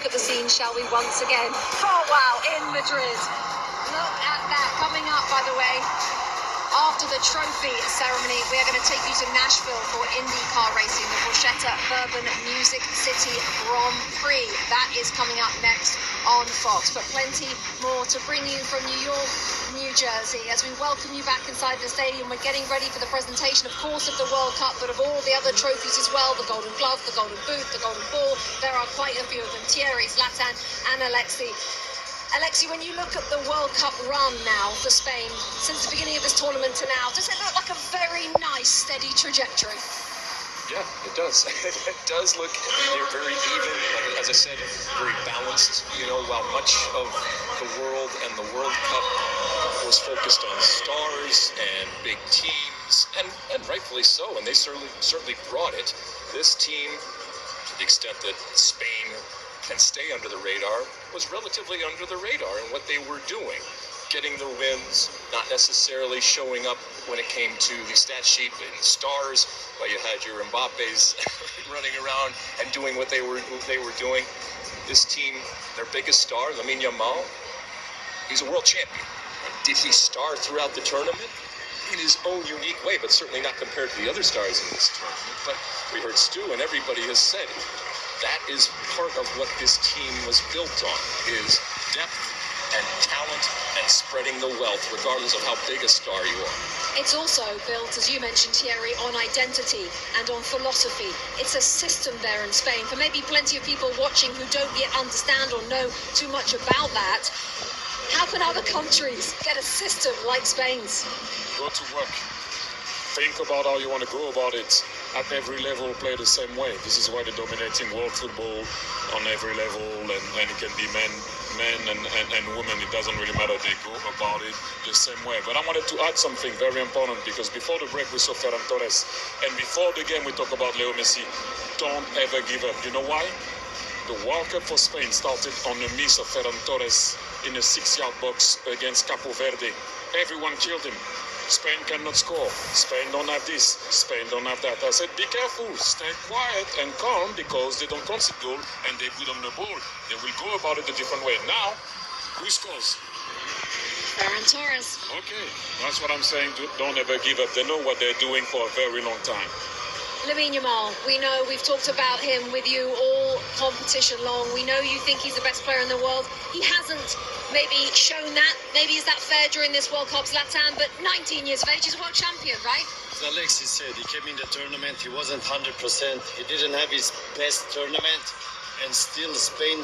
at the scene, shall we, once again? Oh, wow, in Madrid. Look at that. Coming up, by the way, after the trophy ceremony, we are going to take you to Nashville for IndyCar racing, the Borchetta Bourbon Music City Grand Prix. That is coming up next on Fox. But plenty more to bring you from New York, New Jersey, as we welcome you back inside the stadium. We're getting ready for the presentation, of course, of the World Cup, but of all the other trophies as well, the Golden Glove, the Golden Boot, the Golden Ball. There are quite a few of them. Thierry, Zlatan and Alexi. Alexi, when you look at the World Cup run now for Spain, since the beginning of this tournament to now, does it look like a very nice, steady trajectory? Yeah, it does. It does look very even, as I said, very balanced. You know, while much of the world and the World Cup was focused on stars and big teams, and rightfully so, and they certainly brought it. This team, to the extent that Spain can stay under the radar, was relatively under the radar in what they were doing. Getting the wins, not necessarily showing up when it came to the stat sheet in stars, but you had your Mbappes running around and doing what they were doing. This team, their biggest star, Lamine Yamal, he's a world champion. Did he star throughout the tournament? In his own unique way, but certainly not compared to the other stars in this tournament. But we heard Stu, and everybody has said it. That is part of what this team was built on, is depth and talent and spreading the wealth, regardless of how big a star you are. It's also built, as you mentioned, Thierry, on identity and on philosophy. It's a system there in Spain. For maybe plenty of people watching who don't yet understand or know too much about that, how can other countries get a system like Spain's? Go to work. Think about how you want to go about it. At every level, play the same way. This is why they're dominating world football on every level, and it can be men and women. It doesn't really matter. They go about it the same way. But I wanted to add something very important, because before the break we saw Ferran Torres, and before the game we talk about Leo Messi. Don't ever give up. You know why? The World Cup for Spain started on a miss of Ferran Torres in a 6-yard box against Capo Verde. Everyone killed him. Spain cannot score. Spain don't have this. Spain don't have that. I said, be careful. Stay quiet and calm, because they don't concede goal and they're good on the ball. They will go about it a different way. Now, who scores? Ferran Torres. Okay, that's what I'm saying. Don't ever give up. They know what they're doing for a very long time. Lamine Yamal, we know, we've talked about him with you all competition long. We know you think he's the best player in the world. He hasn't maybe shown that. Maybe is that fair during this World Cup, Zlatan? But 19 years of age, he's a world champion, right? As Alexis said, he came in the tournament, he wasn't 100%. He didn't have his best tournament, and still Spain